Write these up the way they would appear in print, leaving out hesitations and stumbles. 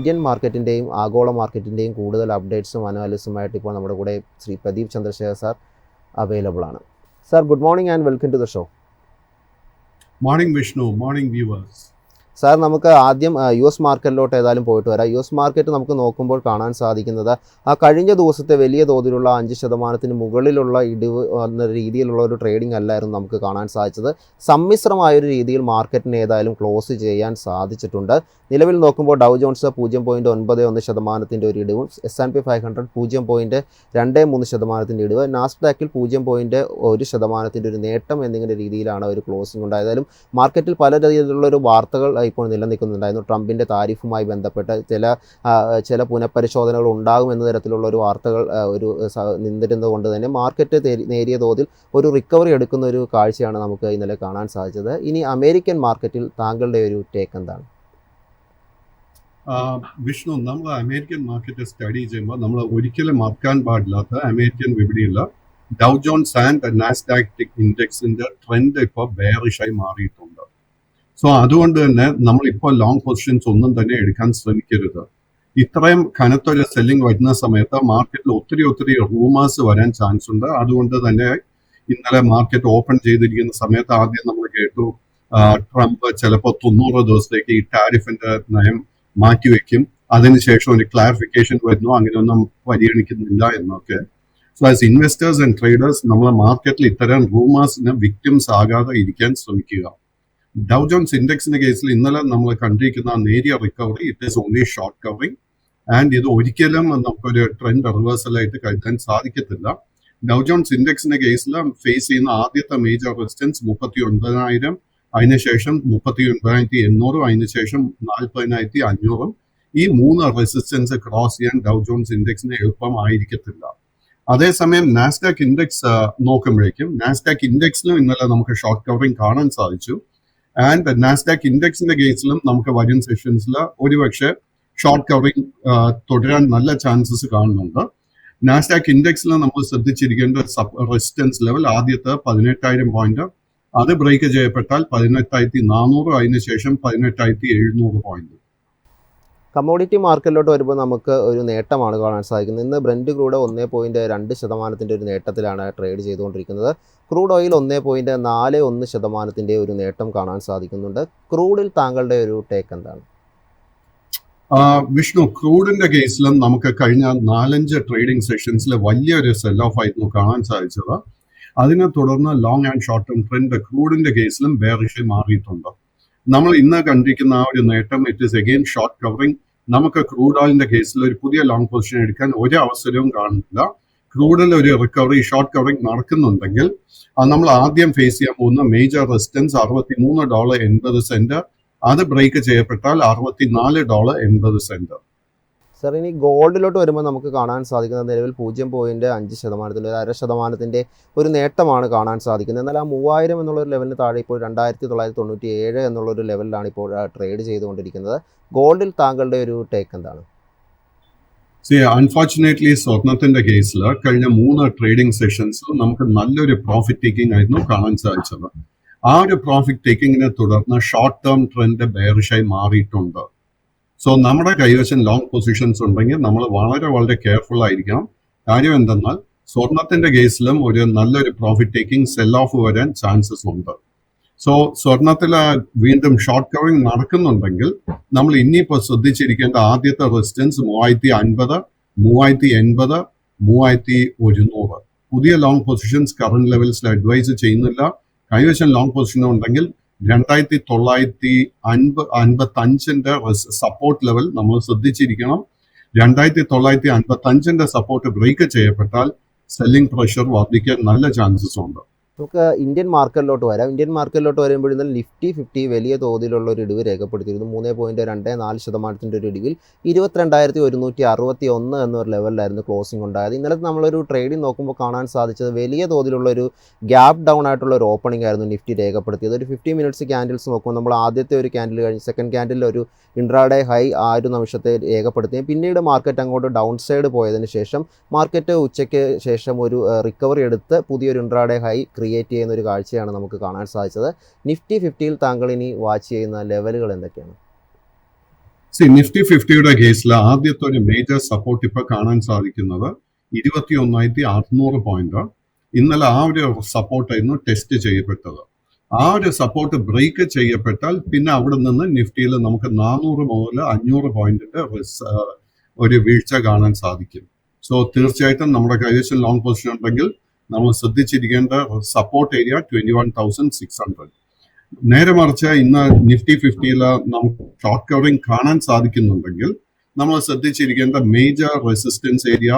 Indian മാർക്കറ്റിൻ്റെയും ആഗോള മാർക്കറ്റിൻ്റെയും കൂടുതൽ അപ്ഡേറ്റ്സും അനാലിസുമായിട്ട് ഇപ്പോൾ നമ്മുടെ കൂടെ ശ്രീ പ്രദീപ് ചന്ദ്രശേഖർ സാർ അവൈലബിൾ ആണ്. Sir, good morning and welcome to the show. Morning Vishnu, morning viewers. Sir, നമുക്ക് ആദ്യം US മാർക്കറ്റിലോട്ട് ഏതായാലും പോയിട്ട് വരാം. US മാർക്കറ്റ് നമുക്ക് നോക്കുമ്പോൾ കാണാൻ സാധിക്കുന്നത് കഴിഞ്ഞ ദിവസത്തെ വലിയ തോതിലുള്ള 5% മുകളിലുള്ള ഇടിവ് എന്ന രീതിയിലുള്ള ഒരു ട്രേഡിംഗ് അല്ലായിരുന്നു നമുക്ക് കാണാൻ സാധിച്ചത്. സമ്മിശ്രമായൊരു രീതിയിൽ മാർക്കറ്റിന് ഏതായാലും ക്ലോസ് ചെയ്യാൻ സാധിച്ചിട്ടുണ്ട്. നിലവിൽ നോക്കുമ്പോൾ ഡൗ ജോൺസ് 0.91% ഒരു ഇടിവും, S&P 500 0.23% ഇടിവ്, നാസ്ഡാക്കിൽ 0.1% ഒരു നേട്ടം എന്നിങ്ങനെ രീതിയിലാണ് ഒരു ക്ലോസിംഗ് ഉണ്ടായതായാലും മാർക്കറ്റിൽ പല രീതിയിലുള്ള ഒരു വാർത്തകൾ ഇപ്പോൾ നിലനിൽക്കുന്നുണ്ടായിരുന്നു. ട്രംപിൻ്റെ താരിഫുമായി ബന്ധപ്പെട്ട് ചില പുനഃപരിശോധനകൾ ഉണ്ടാകും എന്ന തരത്തിലുള്ള ഒരു വാർത്തകൾ നിന്നിരുന്നത് കൊണ്ട് തന്നെ മാർക്കറ്റ് നേരിയ തോതിൽ ഒരു റിക്കവറി എടുക്കുന്ന ഒരു കാഴ്ചയാണ് നമുക്ക് ഇന്നലെ കാണാൻ സാധിച്ചത്. ഇനി അമേരിക്കൻ മാർക്കറ്റിൽ താങ്കളുടെ ഒരു ടേക്ക് എന്താണ്? വിഷ്ണു, നമ്മൾ അമേരിക്കൻ മാർക്കറ്റ് സ്റ്റഡി ചെയ്യുമ്പോൾ നമ്മൾ ഒരിക്കലും മറക്കാൻ പാടില്ലാത്ത അമേരിക്കൻ വിപണിയില്ല ഡൗ ജോൺസ് ആൻഡ് നാസ്ഡാക്ക് ഇൻഡെക്സിന്റെ ട്രെൻഡ് ഇപ്പോൾ ബെയറിഷായി മാറിയിട്ടുണ്ട്. സോ അതുകൊണ്ട് തന്നെ നമ്മളിപ്പോൾ ലോങ് പൊസിഷൻസ് ഒന്നും തന്നെ എടുക്കാൻ ശ്രമിക്കരുത്. ഇത്രയും കനത്തൊരു സെല്ലിംഗ് വരുന്ന സമയത്ത് മാർക്കറ്റിൽ ഒത്തിരി റൂമേഴ്സ് വരാൻ ചാൻസ് ഉണ്ട്. അതുകൊണ്ട് തന്നെ ഇന്നലെ മാർക്കറ്റ് ഓപ്പൺ ചെയ്തിരിക്കുന്ന സമയത്ത് ആദ്യം നമ്മൾ കേട്ടു ട്രംപ് ചിലപ്പോൾ 90 ദിവസത്തേക്ക് ഈ ടാരിഫിന്റെ നയം മാറ്റിവെക്കും, അതിനുശേഷം ഒരു ക്ലാരിഫിക്കേഷൻ വരുന്നു, അങ്ങനെയൊന്നും പരിഗണിക്കുന്നില്ല എന്നൊക്കെ. So as investors and traders നമ്മൾ മാർക്കറ്റിൽ ഇത്തരം റൂമേഴ്സിന് വിക്ടിംസ് ആകാതെ ഇരിക്കാൻ ശ്രമിക്കുക. ഡൗ ജോൺസ് ഇൻഡെക്സിന്റെ കേസിൽ ഇന്നലെ നമ്മൾ കണ്ടിരിക്കുന്ന നേരിയ recovery, it is only short covering and ഇത് ഒരിക്കലും നമുക്കൊരു ട്രെൻഡ് റിവേഴ്സൽ ആയിട്ട് കരുതാൻ സാധിക്കത്തില്ല. ഡൗ ജോൺസ് ഇൻഡെക്സിന്റെ കേസിൽ ഫേസ് ചെയ്യുന്ന ആദ്യത്തെ മേജർ റെസിസ്റ്റൻസ് 39,000, അതിനുശേഷം 39,800, അതിനുശേഷം 40,500. ഈ 3 റെസിസ്റ്റൻസ് ക്രോസ് ചെയ്യാൻ ഡൗ ജോൺസ് ഇൻഡെക്സിന് എളുപ്പമായിരിക്കത്തില്ല. അതേസമയം നാസ്ഡാക്ക് ഇൻഡെക്സ് നോക്കുമ്പോഴേക്കും നാസ്ഡാക്ക് ഇൻഡെക്സിലും ഇന്നലെ നമുക്ക് ഷോർട്ട് കവറിംഗ് കാണാൻ സാധിച്ചു. ആൻഡ് നാസ്ഡാക്ക് ഇൻഡെക്സിന്റെ കേസിലും നമുക്ക് വരും സെഷൻസിൽ ഒരുപക്ഷെ ഷോർട്ട് കവറിംഗ് തുടരാൻ നല്ല ചാൻസസ് കാണുന്നുണ്ട്. നാസ്ഡാക്ക് ഇൻഡെക്സിൽ നമ്മൾ ശ്രദ്ധിച്ചിരിക്കേണ്ട റെസിസ്റ്റൻസ് ലെവൽ ആദ്യത്തെ 18,000 പോയിന്റ്, അത് ബ്രേക്ക് ചെയ്യപ്പെട്ടാൽ 18,400, അതിനുശേഷം 18,700 പോയിന്റ്. കമ്മോഡിറ്റി മാർക്കറ്റിലോട്ട് വരുമ്പോൾ നമുക്ക് ഒരു നേട്ടമാണ് കാണാൻ സാധിക്കുന്നത്. ഇന്ന് ബ്രന്റ് ക്രൂഡ് 1.2% ഒരു നേട്ടത്തിലാണ് ട്രേഡ് ചെയ്തുകൊണ്ടിരിക്കുന്നത്. ക്രൂഡ് ഓയിൽ 1.41% ഒരു നേട്ടം കാണാൻ സാധിക്കുന്നുണ്ട്. ക്രൂഡിൽ താങ്കളുടെ ഒരു ടേക്ക് എന്താണ്? വിഷ്ണു, ക്രൂഡിന്റെ കേസിലും നമുക്ക് കഴിഞ്ഞ 4-5 ട്രേഡിംഗ് സെഷൻസിൽ വലിയൊരു സെൽ ഓഫ് ആയിരുന്നു കാണാൻ സാധിച്ചത്. അതിനെ തുടർന്ന് long and short term trend ക്രൂഡിന്റെ കേസിലും ബെയറിഷായി മാറിയിട്ടുണ്ട്. നമ്മൾ ഇന്ന് കണ്ടിരിക്കുന്ന ആ ഒരു നേട്ടം it is again short covering. നമുക്ക് ക്രൂഡ് ഓയിലിന്റെ കേസിൽ ഒരു പുതിയ ലോങ് പൊസിഷൻ എടുക്കാൻ ഒരു അവസരവും കാണുന്നില്ല. ക്രൂഡിൽ ഒരു റിക്കവറി ഷോർട്ട് കവറിംഗ് നടക്കുന്നുണ്ടെങ്കിൽ നമ്മൾ ആദ്യം ഫേസ് ചെയ്യാൻ പോകുന്ന മേജർ റെസിസ്റ്റൻസ് $63.80, അത് ബ്രേക്ക് ചെയ്യപ്പെട്ടാൽ $64.80. സാർ, ഇനി ഗോൾഡിലോട്ട് വരുമ്പോൾ നമുക്ക് കാണാൻ സാധിക്കുന്നത് നിലവിൽ 0.5%, 1/2% ഒരു നേട്ടമാണ് കാണാൻ സാധിക്കുന്നത്. എന്നാൽ ആ 3000 എന്നുള്ളൊരു ലെവലിന് താഴെ ഇപ്പോൾ 2,997 എന്നുള്ളൊരു ലെവലിലാണ് ഇപ്പോൾ ട്രേഡ് ചെയ്തുകൊണ്ടിരിക്കുന്നത്. ഗോൾഡിൽ താങ്കളുടെ ഒരു ടേക്ക് എന്താണ്? അൺഫോർച്ചുനേറ്റ്ലി സ്വർണത്തിന്റെ കേസിൽ കഴിഞ്ഞ 3 ട്രേഡിംഗ് സെഷൻസിൽ നമുക്ക് നല്ലൊരു പ്രോഫിറ്റ് ടേക്കിംഗ് ആയിരുന്നു കാണാൻ സാധിച്ചത്. ആ ഒരു പ്രോഫിറ്റ് ടേക്കിങ്ങിനെ തുടർന്ന് ഷോർട്ട് ടേം ട്രെൻഡ് ബെയറിഷായി മാറിയിട്ടുണ്ട്. സോ നമ്മുടെ കൈവശം ലോങ് പൊസിഷൻസ് ഉണ്ടെങ്കിൽ നമ്മൾ വളരെ കെയർഫുൾ ആയിരിക്കണം. കാര്യം എന്തെന്നാൽ സ്വർണത്തിന്റെ കേസിലും ഒരു നല്ലൊരു പ്രോഫിറ്റ് ടേക്കിംഗ് സെൽ ഓഫ് വരാൻ ചാൻസസ് ഉണ്ട്. സോ സ്വർണത്തിൽ വീണ്ടും ഷോർട്ട് കവറിംഗ് നടക്കുന്നുണ്ടെങ്കിൽ നമ്മൾ ഇനിയിപ്പോൾ ശ്രദ്ധിച്ചിരിക്കേണ്ട ആദ്യത്തെ റെസിസ്റ്റൻസ് 3,050, 3,080, 3,100. പുതിയ ലോങ് പൊസിഷൻസ് കറന്റ് ലെവൽസിൽ അഡ്വൈസ് ചെയ്യുന്നില്ല. കൈവശം ലോങ് പൊസിഷൻ ഉണ്ടെങ്കിൽ 2,955 സപ്പോർട്ട് ലെവൽ നമ്മൾ ശ്രദ്ധിച്ചിരിക്കണം. 2,955 സപ്പോർട്ട് ബ്രേക്ക് ചെയ്യപ്പെട്ടാൽ സെല്ലിംഗ് പ്രഷർ വർദ്ധിക്കാൻ നല്ല ചാൻസസ് ഉണ്ട്. നമുക്ക് ഇന്ത്യൻ മാർക്കറ്റിലോട്ട് വരാം. ഇന്ത്യൻ മാർക്കറ്റിലോട്ട് വരുമ്പോൾ ഇന്നലെ നിഫ്റ്റി 50 വലിയ തോതിലുള്ള ഒരു ഇടിവ് രേഖപ്പെടുത്തിയിരുന്നു. 3.24% ഒരു ഇടിവിൽ 22,161 എന്നൊരു ലെവലിലായിരുന്നു ക്ലോസിംഗ് ഉണ്ടായത്. ഇന്നലത്തെ നമ്മളൊരു ട്രേഡിംഗ് നോക്കുമ്പോൾ കാണാൻ സാധിച്ചത് വലിയ തോതിലുള്ളൊരു ഗ്യാപ്പ് ഡൗൺ ആയിട്ടുള്ള ഒരു ഓപ്പണിംഗ് ആയിരുന്നു നിഫ്റ്റി രേഖപ്പെടുത്തിയത്. ഒരു 50 മിനിറ്റ്സ് ക്യാൻഡിൽസ് നോക്കുമ്പോൾ നമ്മൾ ആദ്യത്തെ ഒരു ക്യാൻഡിൽ കഴിഞ്ഞ് സെക്കൻഡ് ക്യാൻഡിൽ ഒരു ഇൻട്രാഡേ ഹൈ ആ ഒരു നിമിഷത്തെ രേഖപ്പെടുത്തി. പിന്നീട് മാർക്കറ്റ് അങ്ങോട്ട് ഡൗൺ സൈഡ് പോയതിന് ശേഷം മാർക്കറ്റ് ഉച്ചയ്ക്ക് ശേഷം ഒരു റിക്കവറി എടുത്ത് പുതിയൊരു ഇൻട്രാഡേ ഹൈ ക്രിയേറ്റ് ചെയ്യുന്ന ഒരു കാഴ്ചയാണ് നമുക്ക് കാണാൻ സാധിച്ചത്. നിഫ്റ്റി 50യിൽ താങ്കൾ ഇനി വാച്ച് ചെയ്യുന്ന ലെവലുകൾ എന്തൊക്കെയാണ്? നിഫ്റ്റി 50യുടെ കേസിൽ ആദ്യത്തെ ഒരു മേജർ സപ്പോർട്ട് ഇപ്പൊ കാണാൻ സാധിക്കുന്നത് 21,600 പോയിന്റ്. ഇന്നലെ ആ ഒരു സപ്പോർട്ടായിരുന്നു ടെസ്റ്റ് ചെയ്യപ്പെട്ടത്. ആ ഒരു സപ്പോർട്ട് ബ്രേക്ക് ചെയ്യപ്പെട്ടാൽ പിന്നെ അവിടെ നിന്ന് നിഫ്റ്റിയിൽ നമുക്ക് 400 മുതൽ 500 പോയിന്റിന്റെ ഒരു വീഴ്ച കാണാൻ സാധിക്കും. സോ തീർച്ചയായിട്ടും നമ്മുടെ കൈവശം ലോങ് പൊസിഷൻ ഉണ്ടെങ്കിൽ നമ്മൾ ശ്രദ്ധിച്ചിരിക്കേണ്ട സപ്പോർട്ട് ഏരിയ 21,600. നേരെ മറിച്ച് ഇന്ന് നിഫ്റ്റി 50യിൽ നമുക്ക് ഷോർട്ട് കവറിംഗ് കാണാൻ സാധിക്കുന്നുണ്ടെങ്കിൽ നമ്മൾ ശ്രദ്ധിച്ചിരിക്കേണ്ട മേജർ റെസിസ്റ്റൻസ് ഏരിയ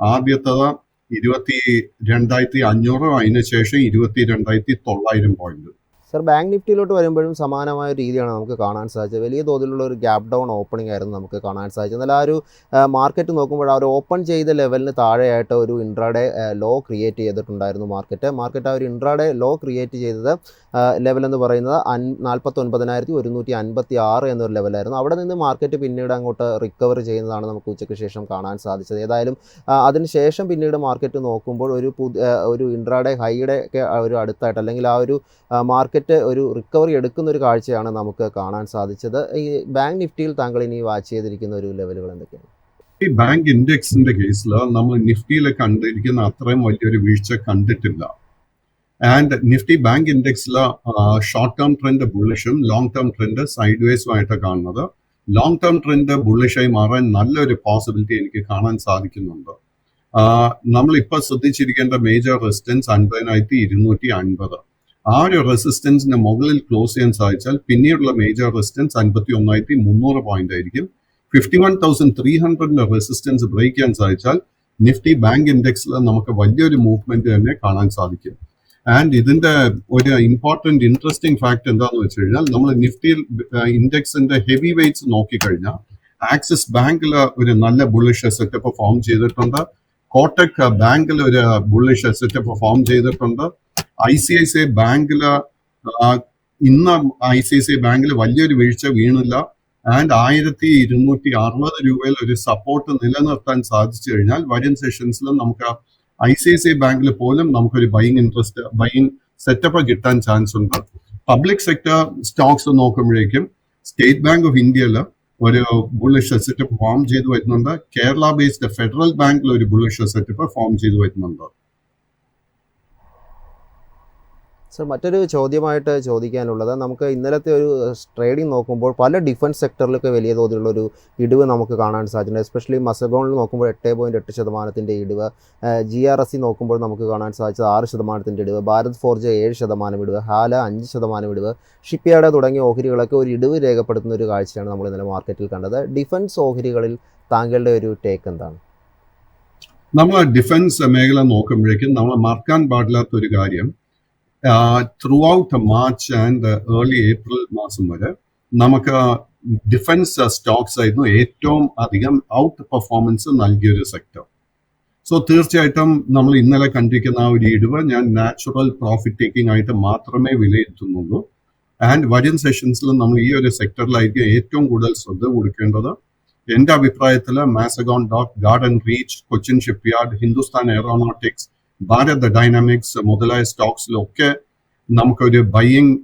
ആദ്യത്തത് 22,500, അതിനുശേഷം 22,900 പോയിന്റ്. സർ, ബാങ്ക് നിഫ്റ്റിയിലോട്ട് വരുമ്പോഴും സമാനമായ ഒരു രീതിയാണ് നമുക്ക് കാണാൻ സാധിച്ചത്. വലിയ തോതിലുള്ള ഒരു ഗ്യാപ് ഡൗൺ ഓപ്പണിംഗ് ആയിരുന്നു നമുക്ക് കാണാൻ സാധിച്ചത്. എന്നാൽ ആ ഒരു മാർക്കറ്റ് നോക്കുമ്പോൾ ആ ഒരു ഓപ്പൺ ചെയ്ത ലെവലിന് താഴെയായിട്ട് ഒരു ഇൻട്രാഡേ ലോ ക്രിയേറ്റ് ചെയ്തിട്ടുണ്ടായിരുന്നു മാർക്കറ്റ്. ആ ഒരു ഇൻട്രാഡേ ലോ ക്രിയേറ്റ് ചെയ്തത് ലെവൽ എന്ന് പറയുന്നത് 49,156 എന്നൊരു ലെവലായിരുന്നു. അവിടെ നിന്ന് മാർക്കറ്റ് പിന്നീട് അങ്ങോട്ട് റിക്കവർ ചെയ്യുന്നതാണ് നമുക്ക് ഉച്ചയ്ക്ക് ശേഷം കാണാൻ സാധിച്ചത്. ഏതായാലും അതിനുശേഷം പിന്നീട് മാർക്കറ്റ് നോക്കുമ്പോൾ ഒരു ഇൻട്രാഡേ ഹൈയുടെ ഒക്കെ ഒരു അടുത്തായിട്ട്, അല്ലെങ്കിൽ ആ ഒരു മാർക്കറ്റ് ഒരു റിക്കവറി എടുക്കുന്ന ഒരു കാഴ്ചയാണ് നമുക്ക് കാണാൻ സാധിച്ചത്. ഈ ബാങ്ക് നിഫ്റ്റിയിൽ താങ്കൾ ഇനി വാച്ച് ചെയ്തിരിക്കുന്ന ഒരു ലെവലുകൾ എന്തൊക്കെയാണ്? ഈ ബാങ്ക് ഇൻഡെക്സിന്റെ കേസിൽ നമ്മൾ നിഫ്റ്റിയിൽ കണ്ടിരിക്കുന്ന അത്രയും വലിയൊരു വീഴ്ച കണ്ടിട്ടില്ല. ആൻഡ് നിഫ്റ്റി ബാങ്ക് ഇൻഡെക്സിൽ ഷോർട്ട് ടേം ട്രെൻഡ് ബുള്ളിഷും ലോങ് ടേം ട്രെൻഡ് സൈഡ് വേസും ആയിട്ട് കാണുന്നത്. ലോങ് ടേം ട്രെൻഡ് ബുള്ളിഷായി മാറാൻ നല്ലൊരു പോസിബിലിറ്റി എനിക്ക് കാണാൻ സാധിക്കുന്നുണ്ട്. നമ്മളിപ്പോൾ ശ്രദ്ധിച്ചിരിക്കേണ്ട മേജർ റെസിസ്റ്റൻസ് 50,250. ആ ഒരു റെസിസ്റ്റൻസിന് മുകളിൽ ക്ലോസ് ചെയ്യാൻ സാധിച്ചാൽ പിന്നീടുള്ള മേജർ റെസിസ്റ്റൻസ് 51,300 പോയിന്റ് ആയിരിക്കും. 51,300 റെസിസ്റ്റൻസ് ബ്രേക്ക് ചെയ്യാൻ സാധിച്ചാൽ നിഫ്റ്റി ബാങ്ക് ഇൻഡെക്സിൽ നമുക്ക് വലിയൊരു മൂവ്മെന്റ് തന്നെ കാണാൻ സാധിക്കും. ആൻഡ് ഇതിന്റെ ഒരു ഇമ്പോർട്ടന്റ് ഇൻട്രസ്റ്റിംഗ് ഫാക്ട് എന്താണെന്ന് വെച്ച് കഴിഞ്ഞാൽ, നമ്മൾ നിഫ്റ്റി ഇൻഡെക്സിന്റെ ഹെവി വെയ്റ്റ്സ് നോക്കിക്കഴിഞ്ഞാൽ ആക്സിസ് ബാങ്കിൽ ഒരു നല്ല ബുള്ളിഷ് സെറ്റപ്പ് ഫോം ചെയ്തിട്ടുണ്ട്. കോട്ടക് ബാങ്കിൽ ഒരു ബുള്ളിഷ് സെറ്റപ്പ് ഫോം ചെയ്തിട്ടുണ്ട്. ICICI ബാങ്കിൽ ഇന്ന് ICICI ബാങ്കിൽ വലിയൊരു വീഴ്ച വീണില്ല. ആൻഡ് 1,260 രൂപയിൽ ഒരു സപ്പോർട്ട് നിലനിർത്താൻ സാധിച്ചു കഴിഞ്ഞാൽ വരും സെഷൻസിൽ നമുക്ക് ICICI ബാങ്കിൽ പോലും നമുക്കൊരു ബൈയിങ് സെറ്റപ്പ് കിട്ടാൻ ചാൻസ് ഉണ്ട്. പബ്ലിക് സെക്ടർ സ്റ്റോക്സ് നോക്കുമ്പോഴേക്കും സ്റ്റേറ്റ് ബാങ്ക് ഓഫ് ഇന്ത്യയിൽ ഒരു ബുള്ളിഷ് സെറ്റപ്പ് ഫോം ചെയ്തു വരുന്നുണ്ട്. കേരള ബേസ്ഡ് ഫെഡറൽ ബാങ്കിൽ ഒരു ബുള്ളിഷ് സെറ്റപ്പ് ഫോം ചെയ്തു വരുന്നുണ്ട്. സർ, മറ്റൊരു ചോദ്യമായിട്ട് ചോദിക്കാനുള്ളത്, നമുക്ക് ഇന്നലത്തെ ഒരു ട്രേഡിംഗ് നോക്കുമ്പോൾ പല ഡിഫൻസ് സെക്ടറിലൊക്കെ വലിയ തോതിലുള്ളൊരു ഇടിവ് നമുക്ക് കാണാൻ സാധിച്ചിട്ടുണ്ട്. എസ്പെഷ്യലി മസഗോണിൽ നോക്കുമ്പോൾ 8.8% ഇടിവ്, GRSE നോക്കുമ്പോൾ നമുക്ക് കാണാൻ സാധിച്ചത് 6% ഇടിവ്, ഭാരത് ഫോർജ് 7% ഇടിവ്, ഹാല 5% ഇടിവ്, ഷിപ്പ്യാർഡ് തുടങ്ങിയ ഓഹരികളൊക്കെ ഒരു ഇടിവ് രേഖപ്പെടുത്തുന്ന ഒരു കാഴ്ചയാണ് നമ്മൾ ഇന്നലെ മാർക്കറ്റിൽ കണ്ടത്. ഡിഫൻസ് ഓഹരികളിൽ താങ്കളുടെ ഒരു ടേക്ക് എന്താണ്? നമ്മൾ ഡിഫൻസ് മേഖല നോക്കുമ്പോഴേക്കും നമ്മൾ മറക്കാൻ പാടില്ലാത്ത ഒരു കാര്യം, through out March and early April മാസം വരെ നമുക്ക് ഡിഫൻസ് സ്റ്റോക്സ് ആയിരുന്നു ഏറ്റവും അധികം ഔട്ട് പെർഫോമൻസ് നൽകിയൊരു സെക്ടർ. സോ തീർച്ചയായിട്ടും നമ്മൾ ഇന്നലെ കണ്ടിരിക്കുന്ന ആ ഒരു ഇടിവ് ഞാൻ നാച്ചുറൽ പ്രോഫിറ്റ് ടേക്കിംഗ് ആയിട്ട് മാത്രമേ വിലയിരുത്തുന്നുള്ളൂ. ആൻഡ് വരും സെഷൻസിൽ നമ്മൾ ഈ ഒരു സെക്ടറിലായിരിക്കും ഏറ്റവും കൂടുതൽ ശ്രദ്ധ കൊടുക്കേണ്ടത്. എന്റെ അഭിപ്രായത്തിൽ Mazagon dock, garden reach, Cochin shipyard, Hindustan aeronautics, Bharat dynamics മുതലായ സ്റ്റോക്സിലൊക്കെ നമുക്കൊരു ബൈയിങ്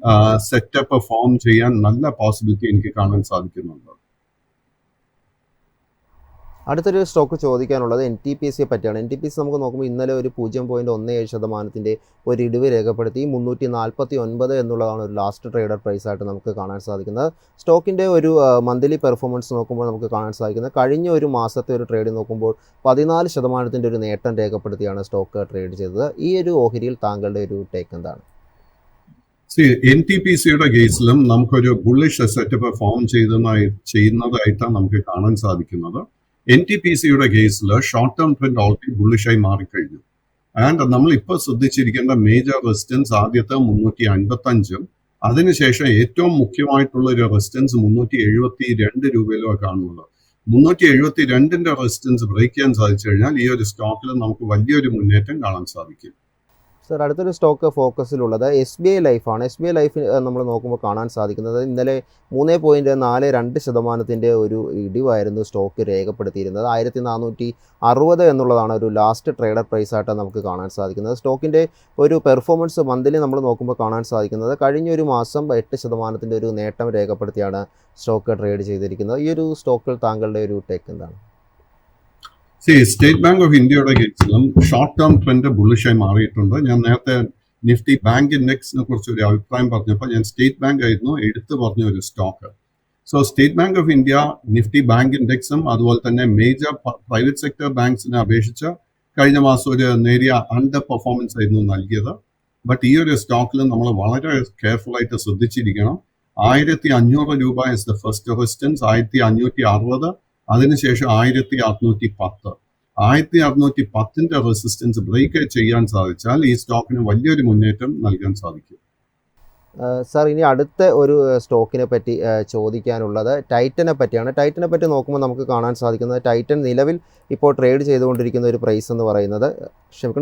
സെറ്റപ്പ് ഫോം ചെയ്യാൻ നല്ല പോസിബിലിറ്റി എനിക്ക് കാണാൻ സാധിക്കുന്നുണ്ട്. അടുത്തൊരു സ്റ്റോക്ക് ചോദിക്കാനുള്ളത് NTPC പറ്റിയാണ്. NTPC നമുക്ക് നോക്കുമ്പോൾ ഇന്നലെ ഒരു 0.17% ഒരു ഇടിവ് രേഖപ്പെടുത്തി 349 എന്നുള്ളതാണ് ഒരു ലാസ്റ്റ് ട്രേഡർ പ്രൈസ് ആയിട്ട് നമുക്ക് കാണാൻ സാധിക്കുന്നത്. സ്റ്റോക്കിൻ്റെ ഒരു മന്ത്ലി പെർഫോമൻസ് നോക്കുമ്പോൾ നമുക്ക് കാണാൻ സാധിക്കുന്നത്, കഴിഞ്ഞ ഒരു മാസത്തെ ഒരു ട്രേഡ് നോക്കുമ്പോൾ 14% ഒരു നേട്ടം രേഖപ്പെടുത്തിയാണ് സ്റ്റോക്ക് ട്രേഡ് ചെയ്തത്. ഈ ഒരു ഓഹരിയിൽ താങ്കളുടെ ഒരു ടേക്ക് എന്താണ്? NTPCയുടെ കേസിലും നമുക്കൊരു ബുള്ളിഷ് സെറ്റപ്പ് ഫോം ചെയ്യുന്നതായിട്ടാണ് നമുക്ക് കാണാൻ സാധിക്കുന്നത്. NTPCയുടെ കേസിൽ ഷോർട്ട് ടേം ട്രെൻഡ് ഓൾറെഡി ബുള്ളിഷായി മാറിക്കഴിഞ്ഞു. ആൻഡ് നമ്മൾ ഇപ്പോൾ ശ്രദ്ധിച്ചിരിക്കേണ്ട മേജർ റെസിസ്റ്റൻസ് ആദ്യത്തെ 355, അതിനുശേഷം ഏറ്റവും മുഖ്യമായിട്ടുള്ള ഒരു റെസിസ്റ്റൻസ് 372 രൂപയിലാണ് കാണുന്നത്. 372ന്റെ റെസിസ്റ്റൻസ് ബ്രേക്ക് ചെയ്യാൻ സാധിച്ചു കഴിഞ്ഞാൽ ഈ ഒരു സ്റ്റോക്കിൽ നമുക്ക് വലിയൊരു മുന്നേറ്റം കാണാൻ സാധിക്കും. സർ അടുത്തൊരു സ്റ്റോക്ക് ഫോക്കസിലുള്ളത് SBI ലൈഫാണ്. SBI ലൈഫ് നമ്മൾ നോക്കുമ്പോൾ കാണാൻ സാധിക്കുന്നത് ഇന്നലെ 3.42% ഒരു ഇടിവായിരുന്നു സ്റ്റോക്ക് രേഖപ്പെടുത്തിയിരുന്നത്. 1460 എന്നുള്ളതാണ് ഒരു ലാസ്റ്റ് ട്രേഡർ പ്രൈസായിട്ട് നമുക്ക് കാണാൻ സാധിക്കുന്നത്. സ്റ്റോക്കിൻ്റെ ഒരു പെർഫോമൻസ് മന്ത്ലി നമ്മൾ നോക്കുമ്പോൾ കാണാൻ സാധിക്കുന്നത് കഴിഞ്ഞൊരു മാസം 8% ഒരു നേട്ടം രേഖപ്പെടുത്തിയാണ് സ്റ്റോക്ക് ട്രേഡ് ചെയ്തിരിക്കുന്നത്. ഈ ഒരു സ്റ്റോക്കിൽ താങ്കളുടെ ഒരു ടേക്ക് എന്താണ്? സ്റ്റേറ്റ് ബാങ്ക് ഓഫ് ഇന്ത്യയുടെ കേസിലും ഷോർട്ട് ടേം ട്രെൻഡ് ബുള്ളിഷായി മാറിയിട്ടുണ്ട്. ഞാൻ നേരത്തെ നിഫ്റ്റി ബാങ്ക് ഇൻഡെക്സിനെ കുറിച്ച് ഒരു അഭിപ്രായം പറഞ്ഞപ്പോൾ ഞാൻ സ്റ്റേറ്റ് ബാങ്ക് ആയിരുന്നു എടുത്തു പറഞ്ഞ ഒരു stock. So state bank of India Nifty bank ഇൻഡെക്സും അതുപോലെ തന്നെ മേജർ പ്രൈവറ്റ് സെക്ടർ ബാങ്ക്സിനെ അപേക്ഷിച്ച് കഴിഞ്ഞ മാസം ഒരു നേരിയ അണ്ടർ പെർഫോമൻസ് ആയിരുന്നു നൽകിയത്. ബട്ട് ഈ ഒരു സ്റ്റോക്കിൽ നമ്മൾ വളരെ കെയർഫുൾ ആയിട്ട് ശ്രദ്ധിച്ചിരിക്കണം. 1500 രൂപ ഇസ് ദ ഫസ്റ്റ് റെസിസ്റ്റൻസ്, 1560, അതിനുശേഷം 1610. 1610 റെസിസ്റ്റൻസ് ബ്രേക്ക് ചെയ്യാൻ സാധിച്ചാൽ ഈ സ്റ്റോക്കിന് വലിയൊരു മുന്നേറ്റം നൽകാൻ സാധിക്കും. സാർ ഇനി അടുത്ത ഒരു സ്റ്റോക്കിനെ പറ്റി ചോദിക്കാനുള്ളത് ടൈറ്റനെ പറ്റിയാണ്. ടൈറ്റനെ പറ്റി നോക്കുമ്പോൾ നമുക്ക് കാണാൻ സാധിക്കുന്നത് ടൈറ്റൻ നിലവിൽ ഇപ്പോൾ ട്രേഡ് ചെയ്തുകൊണ്ടിരിക്കുന്ന ഒരു പ്രൈസ് എന്ന് പറയുന്നത്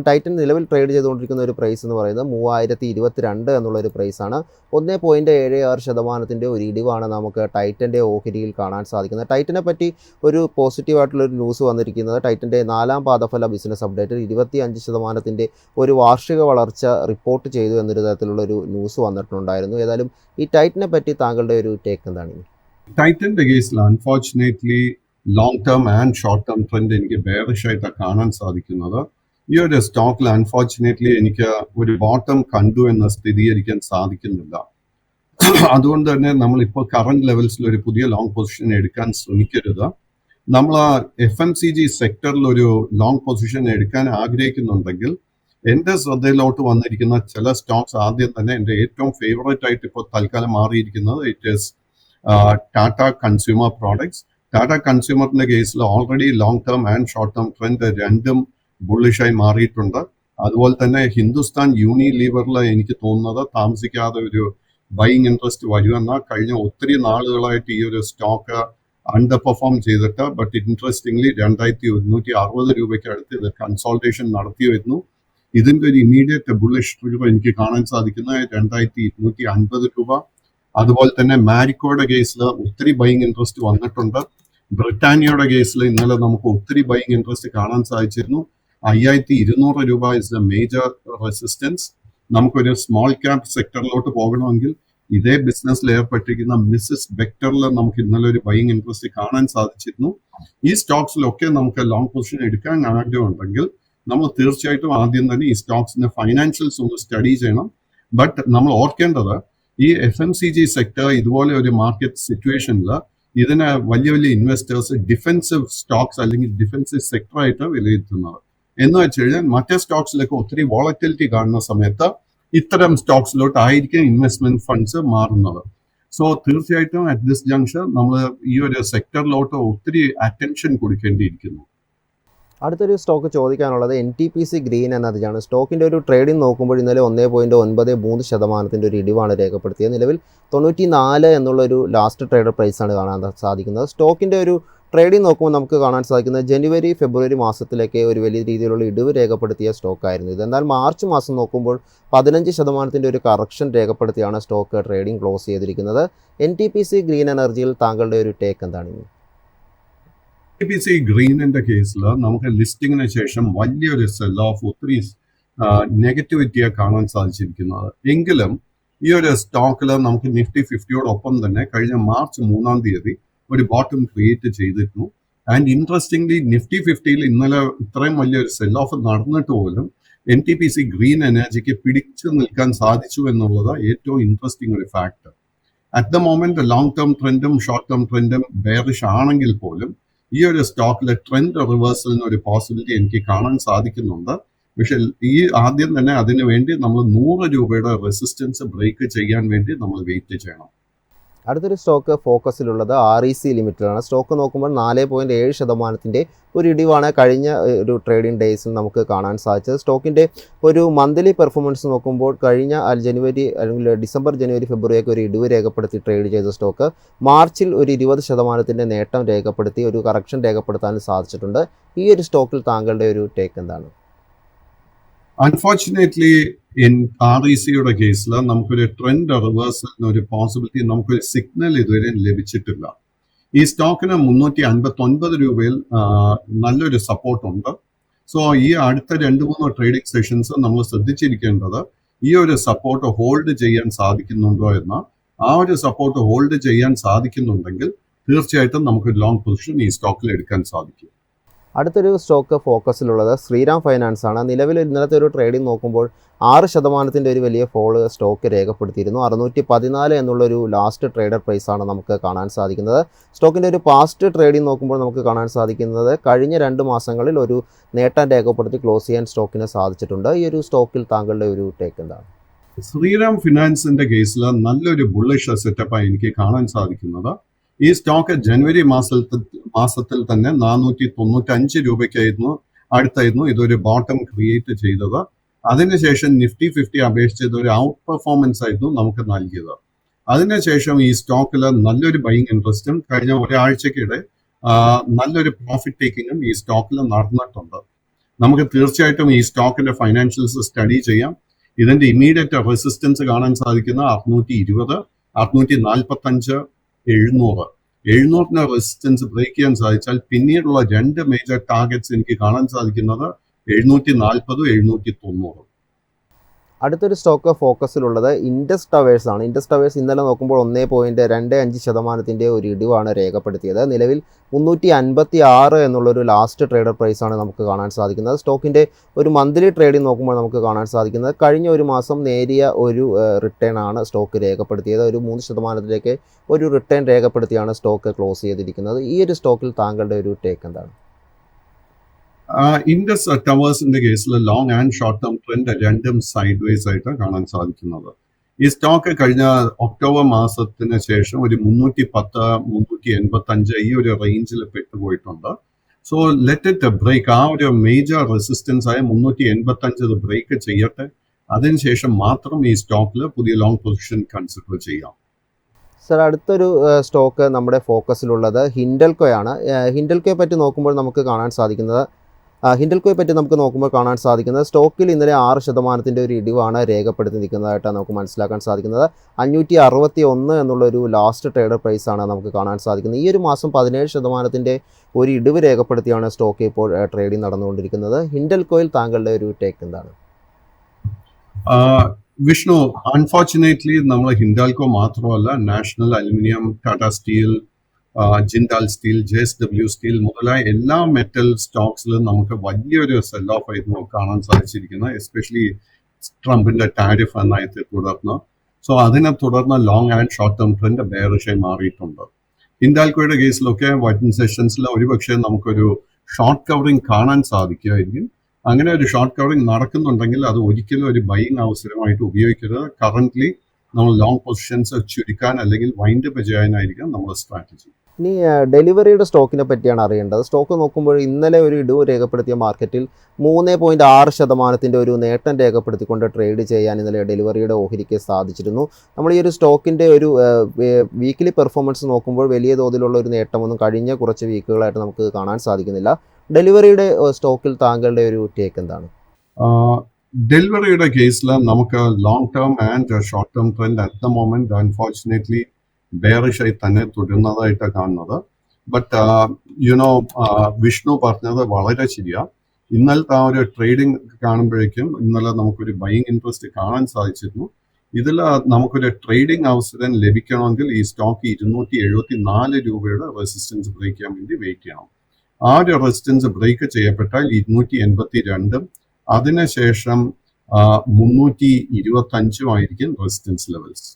ടൈറ്റൻ നിലവിൽ ട്രേഡ് ചെയ്തുകൊണ്ടിരിക്കുന്ന ഒരു പ്രൈസ് എന്ന് പറയുന്നത് 3022 എന്നുള്ളൊരു പ്രൈസാണ്. 1.76% ഒരു ഇടിവാണ് നമുക്ക് ടൈറ്റൻ്റെ ഓഹരിയിൽ കാണാൻ സാധിക്കുന്നത്. ടൈറ്റനെ പറ്റി ഒരു പോസിറ്റീവായിട്ടുള്ളൊരു ന്യൂസ് വന്നിരിക്കുന്നത് ടൈറ്റൻ്റെ 4ാം പാദഫല ബിസിനസ് അപ്ഡേറ്റിൽ 25% ഒരു വാർഷിക വളർച്ച റിപ്പോർട്ട് ചെയ്തു എന്നൊരു തരത്തിലുള്ളൊരു ന്യൂസ് വന്നിട്ടുണ്ടായിരുന്നു. ഏതായാലും ഈ ടൈറ്റനെ പറ്റി താങ്കളുടെ ഒരു ടേക്ക് എന്താണ്? ടൈറ്റന്റെ കേസിൽ unfortunately long term and short term trend എനിക്ക് ബെയറിഷ് ആയിട്ട് കാണാൻ സാധിക്കുന്നത്. ഈ ഒരു സ്റ്റോക്കിൽ അൺഫോർച്ചുനേറ്റ്ലി എനിക്ക് ഒരു ബോട്ടം കണ്ടു എന്ന് സ്ഥിരീകരിക്കാൻ സാധിക്കുന്നില്ല. അതുകൊണ്ട് തന്നെ നമ്മളിപ്പോൾ കറന്റ് ലെവൽസിൽ ഒരു പുതിയ ലോങ് പൊസിഷൻ എടുക്കാൻ ശ്രമിക്കരുത്. നമ്മൾ FMCG സെക്ടറിൽ ഒരു ലോങ് പൊസിഷൻ എടുക്കാൻ ആഗ്രഹിക്കുന്നുണ്ടെങ്കിൽ എന്റെ ശ്രദ്ധയിലോട്ട് വന്നിരിക്കുന്ന ചില സ്റ്റോക്സ് ആദ്യം തന്നെ എൻ്റെ ഏറ്റവും ഫേവറേറ്റ് ആയിട്ട് ഇപ്പോൾ തൽക്കാലം മാറിയിരിക്കുന്നത് it is Tata consumer products. Tata കൺസ്യൂമറിന്റെ കേസിൽ already long term and short term trend രണ്ടും ബുള്ളിഷായി മാറിയിട്ടുണ്ട്. അതുപോലെ തന്നെ ഹിന്ദുസ്ഥാൻ യൂണിലീവറിൽ എനിക്ക് തോന്നുന്നത് താമസിക്കാതെ ഒരു ബൈയിങ് ഇൻട്രസ്റ്റ് വരുമെന്ന കഴിഞ്ഞ ഒത്തിരി നാളുകളായിട്ട് ഈ ഒരു സ്റ്റോക്ക് അണ്ടർ പെർഫോം ചെയ്തിട്ട് ബട്ട് ഇൻട്രസ്റ്റിംഗ്ലി 2160 രൂപയ്ക്ക് അടുത്ത് ഇത് കൺസോൾട്ടേഷൻ നടത്തി വരുന്നു. ഇതിന്റെ ഒരു ഇമ്മീഡിയറ്റ് ബുള്ളിഷ് രൂപ എനിക്ക് കാണാൻ സാധിക്കുന്ന 2250 രൂപ. അതുപോലെ തന്നെ മാരിക്കോയുടെ കേസിൽ ഒത്തിരി ബൈയിങ് ഇൻട്രസ്റ്റ് വന്നിട്ടുണ്ട്. ബ്രിട്ടാനിയയുടെ കേസിൽ ഇന്നലെ നമുക്ക് ഒത്തിരി ബൈയിങ് ഇൻട്രസ്റ്റ് കാണാൻ സാധിച്ചിരുന്നു. 5200 രൂപ ഇസ് ദ മേജർ റെസിസ്റ്റൻസ്. നമുക്കൊരു സ്മോൾ ക്യാപ് സെക്ടറിലോട്ട് പോകണമെങ്കിൽ ഇതേ ബിസിനസ്സിൽ ഏർപ്പെട്ടിരിക്കുന്ന മിസ്സസ് ബെക്ടറിൽ നമുക്ക് ഇന്നലെ ഒരു ബൈയിങ് ഇൻട്രസ്റ്റ് കാണാൻ സാധിച്ചിരുന്നു. ഈ സ്റ്റോക്സിലൊക്കെ നമുക്ക് ലോങ് പൊസിഷൻ എടുക്കാൻ ആഗ്രഹമുണ്ടെങ്കിൽ നമ്മൾ തീർച്ചയായിട്ടും ആദ്യം തന്നെ ഈ സ്റ്റോക്സിന്റെ ഫൈനാൻഷ്യൽസ് ഒന്ന് സ്റ്റഡി ചെയ്യണം. ബട്ട് നമ്മൾ ഓർക്കേണ്ടത് ഈ FMCG സെക്ടർ ഇതുപോലെ ഒരു മാർക്കറ്റ് സിറ്റുവേഷനിൽ ഇതിനെ വലിയ വലിയ ഇൻവെസ്റ്റേഴ്സ് ഡിഫെൻസീവ് സ്റ്റോക്സ് അല്ലെങ്കിൽ ഡിഫെൻസീവ് സെക്ടർ ആയിട്ട് വിലയിരുത്തുന്നത്. എന്ന് വെച്ച് കഴിഞ്ഞാൽ മറ്റേ സ്റ്റോക്സിലൊക്കെ ഒത്തിരി വോളറ്റിലിറ്റി കാണുന്ന സമയത്ത് ഇത്തരം സ്റ്റോക്സിലോട്ട് ആയിരിക്കും ഇൻവെസ്റ്റ്മെന്റ് ഫണ്ട്സ് മാറുന്നത്. സോ തീർച്ചയായിട്ടും അറ്റ് ദിസ് ജംഗ്ഷൻ നമ്മൾ ഈ ഒരു സെക്ടറിലോട്ട് ഒത്തിരി അറ്റൻഷൻ കൊടുക്കേണ്ടിയിരിക്കുന്നു. അടുത്തൊരു സ്റ്റോക്ക് ചോദിക്കാനുള്ളത് NTPC ഗ്രീൻ എന്നതാണ്. സ്റ്റോക്കിൻ്റെ ഒരു ട്രേഡിംഗ് നോക്കുമ്പോൾ ഇന്നലെ 1.93% ഒരു ഇടിവാണ് രേഖപ്പെടുത്തിയത്. നിലവിൽ 94 എന്നുള്ളൊരു ലാസ്റ്റ് ട്രേഡർ പ്രൈസാണ് കാണാൻ സാധിക്കുന്നത്. സ്റ്റോക്കിൻ്റെ ഒരു ട്രേഡിംഗ് നോക്കുമ്പോൾ നമുക്ക് കാണാൻ സാധിക്കുന്നത് ജനുവരി ഫെബ്രുവരി മാസത്തിലേക്ക് ഒരു വലിയ രീതിയിലുള്ള ഇടിവ് രേഖപ്പെടുത്തിയ സ്റ്റോക്കായിരുന്നു ഇത്. എന്നാൽ മാർച്ച് മാസം നോക്കുമ്പോൾ 15% ഒരു കറക്ഷൻ രേഖപ്പെടുത്തിയാണ് സ്റ്റോക്ക് ട്രേഡിംഗ് ക്ലോസ് ചെയ്തിരിക്കുന്നത്. NTPC ഗ്രീൻ എനർജിയിൽ താങ്കളുടെ ഒരു ടേക്ക് എന്താണ്? NTPC ഗ്രീനിന്റെ കേസിൽ നമുക്ക് ലിസ്റ്റിങ്ങിന് ശേഷം വലിയൊരു സെൽ ഓഫ് ഒത്തിരി നെഗറ്റിവിറ്റിയെ കാണാൻ സാധിച്ചിരിക്കുന്നത്. എങ്കിലും ഈ ഒരു സ്റ്റോക്കിൽ നമുക്ക് നിഫ്റ്റി 50യോടൊപ്പം തന്നെ കഴിഞ്ഞ മാർച്ച് 3-ാം തീയതി ഒരു ബോട്ടം ക്രിയേറ്റ് ചെയ്തിരുന്നു. ആൻഡ് ഇൻട്രസ്റ്റിംഗ്ലി നിഫ്റ്റി 50യിൽ ഇന്നലെ ഇത്രയും വലിയൊരു സെൽ ഓഫ് നടന്നിട്ട് പോലും NTPC ഗ്രീൻ എനർജിക്ക് പിടിച്ചു നിൽക്കാൻ സാധിച്ചു എന്നുള്ളത് ഏറ്റവും ഇൻട്രസ്റ്റിംഗ് ഒരു factor. At the moment long term ട്രെൻഡും ഷോർട്ട് ടേം ട്രെൻഡും ബെയറിഷ് ആണെങ്കിൽ പോലും ഈ ഒരു സ്റ്റോക്കിലെ ട്രെൻഡ് റിവേഴ്സലിന് ഒരു പോസിബിലിറ്റി എനിക്ക് കാണാൻ സാധിക്കുന്നുണ്ട്. പക്ഷെ ഈ ആദ്യം തന്നെ അതിനു വേണ്ടി നമ്മൾ 100 രൂപയുടെ റെസിസ്റ്റൻസ് ബ്രേക്ക് ചെയ്യാൻ വേണ്ടി നമ്മൾ വെയിറ്റ് ചെയ്യണം. അടുത്തൊരു സ്റ്റോക്ക് ഫോക്കസിലുള്ളത് REC ലിമിറ്റഡാണ്. സ്റ്റോക്ക് നോക്കുമ്പോൾ 4.7% ഒരു ഇടിവാണ് കഴിഞ്ഞ ഒരു ട്രേഡിംഗ് ഡേയ്സിൽ നമുക്ക് കാണാൻ സാധിച്ചത്. സ്റ്റോക്കിൻ്റെ ഒരു മന്ത്ലി പെർഫോമൻസ് നോക്കുമ്പോൾ കഴിഞ്ഞ ജനുവരി അല്ലെങ്കിൽ ഡിസംബർ ജനുവരി ഫെബ്രുവരിയൊക്കെ ഒരു ഇടിവ് രേഖപ്പെടുത്തി ട്രേഡ് ചെയ്ത സ്റ്റോക്ക് മാർച്ചിൽ ഒരു 20% നേട്ടം രേഖപ്പെടുത്തി ഒരു കറക്ഷൻ രേഖപ്പെടുത്താനും സാധിച്ചിട്ടുണ്ട്. ഈ ഒരു സ്റ്റോക്കിൽ താങ്കളുടെ ഒരു ടേക്ക് എന്താണ്? അൺഫോർച്ചുനേറ്റ്ലി RECയുടെ കേസിൽ നമുക്കൊരു ട്രെൻഡ് റിവേഴ്സലിന് ഒരു പോസിബിലിറ്റി, നമുക്കൊരു സിഗ്നൽ ഇതുവരെ ലഭിച്ചിട്ടില്ല. ഈ സ്റ്റോക്കിന് 359 രൂപയിൽ നല്ലൊരു സപ്പോർട്ട് ഉണ്ട്. സോ ഈ അടുത്ത 2-3 ട്രേഡിംഗ് സെഷൻസ് നമ്മൾ ശ്രദ്ധിച്ചിരിക്കേണ്ടത് ഈ ഒരു സപ്പോർട്ട് ഹോൾഡ് ചെയ്യാൻ സാധിക്കുന്നുണ്ടോ എന്ന. ആ ഒരു സപ്പോർട്ട് ഹോൾഡ് ചെയ്യാൻ സാധിക്കുന്നുണ്ടെങ്കിൽ തീർച്ചയായിട്ടും നമുക്ക് ലോങ് പൊസിഷൻ ഈ സ്റ്റോക്കിൽ എടുക്കാൻ സാധിക്കും. അടുത്തൊരു സ്റ്റോക്ക് ഫോക്കസിലുള്ളത് ശ്രീറാം ഫൈനാൻസ് ആണ്. നിലവിൽ ഇന്നലത്തെ ഒരു ട്രേഡിംഗ് നോക്കുമ്പോൾ 6% ഒരു വലിയ ഫോള് സ്റ്റോക്ക് രേഖപ്പെടുത്തിയിരുന്നു. 614 എന്നുള്ളൊരു ലാസ്റ്റ് ട്രേഡർ പ്രൈസ് ആണ് നമുക്ക് കാണാൻ സാധിക്കുന്നത്. സ്റ്റോക്കിൻ്റെ ഒരു പാസ്റ്റ് ട്രേഡിംഗ് നോക്കുമ്പോൾ നമുക്ക് കാണാൻ സാധിക്കുന്നത് കഴിഞ്ഞ 2 മാസങ്ങളിൽ ഒരു നേട്ടം രേഖപ്പെടുത്തി ക്ലോസ് ചെയ്യാൻ സ്റ്റോക്കിന് സാധിച്ചിട്ടുണ്ട്. ഈ ഒരു സ്റ്റോക്കിൽ താങ്കളുടെ ഒരു ടേക്ക് എന്താണ്? ശ്രീറാം ഫിനാൻസിന്റെ കേസിൽ നല്ലൊരു ബുള്ളിഷ് സെറ്റപ്പായി എനിക്ക് കാണാൻ സാധിക്കുന്നത്, ഈ സ്റ്റോക്ക് ജനുവരി മാസത്തിൽ തന്നെ 495 രൂപയ്ക്കായിരുന്നു അടുത്തായിരുന്നു ഇതൊരു ബോട്ടം ക്രിയേറ്റ് ചെയ്തത്. അതിനുശേഷം നിഫ്റ്റി 50 അപേക്ഷിച്ച് ഇതൊരു ഔട്ട് പെർഫോമൻസ് ആയിരുന്നു നമുക്ക് നൽകിയത്. അതിനുശേഷം ഈ സ്റ്റോക്കിൽ നല്ലൊരു ബൈയിങ് ഇൻട്രസ്റ്റും കഴിഞ്ഞ ഒരാഴ്ചക്കിടെ നല്ലൊരു പ്രോഫിറ്റ് ടേക്കിങ്ങും ഈ സ്റ്റോക്കിൽ നടന്നിട്ടുണ്ട്. നമുക്ക് തീർച്ചയായിട്ടും ഈ സ്റ്റോക്കിന്റെ ഫൈനാൻഷ്യൽസ് സ്റ്റഡി ചെയ്യാം. ഇതിന്റെ ഇമ്മീഡിയറ്റ് റെസിസ്റ്റൻസ് കാണാൻ സാധിക്കുന്ന 620, 645, 700. 700ന്റെ റെസിസ്റ്റൻസ് ബ്രേക്ക് ചെയ്യാൻ സാധിച്ചാൽ പിന്നീടുള്ള 2 മേജർ ടാർഗറ്റ്സ് എനിക്ക് കാണാൻ സാധിക്കുന്നത് 740, 790. അടുത്തൊരു സ്റ്റോക്ക് ഫോക്കസിലുള്ളത് ഇൻഡസ് ടവേഴ്സ് ആണ്. ഇൻഡസ് ടവേഴ്സ് ഇന്നലെ നോക്കുമ്പോൾ 1.25% ഒരു ഇടിവാണ് രേഖപ്പെടുത്തിയത്. നിലവിൽ 356 എന്നുള്ളൊരു ലാസ്റ്റ് ട്രേഡർ പ്രൈസാണ് നമുക്ക് കാണാൻ സാധിക്കുന്നത്. സ്റ്റോക്കിൻ്റെ ഒരു മന്ത്ലി ട്രേഡിംഗ് നോക്കുമ്പോൾ നമുക്ക് കാണാൻ സാധിക്കുന്നത് കഴിഞ്ഞ ഒരു മാസം നേരിയ ഒരു റിട്ടേൺ ആണ് സ്റ്റോക്ക് രേഖപ്പെടുത്തിയത്. ഒരു 3% ഒരു റിട്ടേൺ രേഖപ്പെടുത്തിയാണ് സ്റ്റോക്ക് ക്ലോസ് ചെയ്തിരിക്കുന്നത്. ഈ ഒരു സ്റ്റോക്കിൽ താങ്കളുടെ ഒരു ടേക്ക് എന്താണ്? ഇൻഡസ് ടവേഴ്സിന്റെ കേസിൽ long and short term trend രണ്ടും സൈഡ് വേസ് ആയിട്ട് കാണാൻ സാധിക്കുന്നത്. ഈ സ്റ്റോക്ക് കഴിഞ്ഞ ഒക്ടോബർ മാസത്തിന് ശേഷം ഒരു 310, 385 ഈ ഒരു റേഞ്ചിൽ പെട്ടുപോയിട്ടുണ്ട്. സോ ലെറ്റ് ഇറ്റ് ബ്രേക്ക്, ആ ഒരു മേജർ റെസിസ്റ്റൻസ് ആയ 385 ബ്രേക്ക് ചെയ്യട്ടെ. അതിനുശേഷം മാത്രം ഈ സ്റ്റോക്കിൽ പുതിയ ലോങ് പൊസിഷൻ കൺസിഡർ ചെയ്യാം. സർ, അടുത്തൊരു സ്റ്റോക്ക് നമ്മുടെ ഫോക്കസിലുള്ളത് ഹിൻഡൽകോയാണ്. ഹിൻഡൽകോയെ പറ്റി നോക്കുമ്പോൾ നമുക്ക് കാണാൻ സാധിക്കുന്നത് സ്റ്റോക്കിൽ ഇന്നലെ 6% ഒരു ഇടിവാണ് രേഖപ്പെടുത്തി നിൽക്കുന്നതായിട്ടാണ് നമുക്ക് മനസ്സിലാക്കാൻ സാധിക്കുന്നത്. 561 എന്നുള്ളൊരു ലാസ്റ്റ് ട്രേഡർ പ്രൈസാണ് നമുക്ക് കാണാൻ സാധിക്കുന്നത്. ഈ ഒരു മാസം 17% ഒരു ഇടിവ് രേഖപ്പെടുത്തിയാണ് സ്റ്റോക്ക് ഇപ്പോൾ ട്രേഡിംഗ് നടന്നുകൊണ്ടിരിക്കുന്നത്. ഹിൻഡൽകോയിൽ താങ്കളുടെ ഒരു ടേക്ക് എന്താണ്? വിഷ്ണു, അൺഫോർച്ചുനേറ്റ്ലി നമ്മൾ ഹിൻഡാൽകോ മാത്രമല്ല, national aluminium, Tata steel, Jindal steel, JSW steel മുതലായ എല്ലാ മെറ്റൽ സ്റ്റോക്സിലും നമുക്ക് വലിയൊരു സെൽ ഓഫ് ആയിരുന്നു കാണാൻ സാധിച്ചിരിക്കുന്നത്, എസ്പെഷ്യലി ട്രംപിന്റെ ടാരിഫ് നയത്തെ തുടർന്ന്. സോ അതിനെ തുടർന്ന് long and short term trend ബെയറിഷായി മാറിയിട്ടുണ്ട്. ഹിൻഡാൽകോയുടെ കേസിലൊക്കെ വൈറ്റൻ സെഷൻസിൽ ഒരുപക്ഷെ നമുക്കൊരു ഷോർട്ട് കവറിങ് കാണാൻ സാധിക്കുമായിരിക്കും. അങ്ങനെ ഒരു ഷോർട്ട് കവറിങ് നടക്കുന്നുണ്ടെങ്കിൽ അത് ഒരിക്കലും ഒരു ബൈയിങ് അവസരമായിട്ട് ഉപയോഗിക്കരുത്. കറന്റ്ലി നമ്മൾ ലോങ് പൊസിഷൻസ് ചുരുക്കാൻ അല്ലെങ്കിൽ വൈൻഡപ്പ് ചെയ്യാനായിരിക്കും നമ്മുടെ സ്ട്രാറ്റജി. ഇനി ഡെലിവറിയുടെ സ്റ്റോക്കിനെ പറ്റിയാണ് അറിയേണ്ടത്. സ്റ്റോക്ക് നോക്കുമ്പോൾ ഇന്നലെ ഒരു ഇടിവ് രേഖപ്പെടുത്തിയ മാർക്കറ്റിൽ 3.6% ഒരു നേട്ടം രേഖപ്പെടുത്തിക്കൊണ്ട് ട്രേഡ് ചെയ്യാൻ ഇന്നലെ ഡെലിവറിയുടെ ഓഹരിക്ക് സാധിച്ചിരുന്നു. നമ്മൾ ഈ ഒരു സ്റ്റോക്കിൻ്റെ ഒരു വീക്കിലി പെർഫോമൻസ് നോക്കുമ്പോൾ വലിയ തോതിലുള്ള ഒരു നേട്ടമൊന്നും കഴിഞ്ഞ കുറച്ച് വീക്കുകളായിട്ട് നമുക്ക് കാണാൻ സാധിക്കുന്നില്ല. ഡെലിവറിയുടെ സ്റ്റോക്കിൽ താങ്കളുടെ ഒരു ടേക്ക് എന്താണ്? ഡെലിവറിയുടെ കേസിൽ നമുക്ക് long term and short term trend at the moment unfortunately ബെയറിഷായി തന്നെ തുടരുന്നതായിട്ട് കാണുന്നത്. ബട്ട് വിഷ്ണു പറഞ്ഞത് വളരെ ശരിയാണ്. ഇന്നലത്തെ ആ ഒരു ട്രേഡിംഗ് കാണുമ്പോഴേക്കും ഇന്നലെ നമുക്കൊരു ബൈയിങ് ഇൻട്രസ്റ്റ് കാണാൻ സാധിച്ചിരുന്നു. ഇതിൽ നമുക്കൊരു ട്രേഡിംഗ് അവസരം ലഭിക്കണമെങ്കിൽ ഈ സ്റ്റോക്ക് 274 രൂപയുടെ റെസിസ്റ്റൻസ് ബ്രേക്ക് ചെയ്യാൻ വേണ്ടി വെയിറ്റ് ചെയ്യണം. ആ ഒരു റെസിസ്റ്റൻസ് ബ്രേക്ക് ചെയ്യപ്പെട്ടാൽ 282 അതിനുശേഷം 325 ആയിരിക്കും റെസിസ്റ്റൻസ് ലെവൽസ്.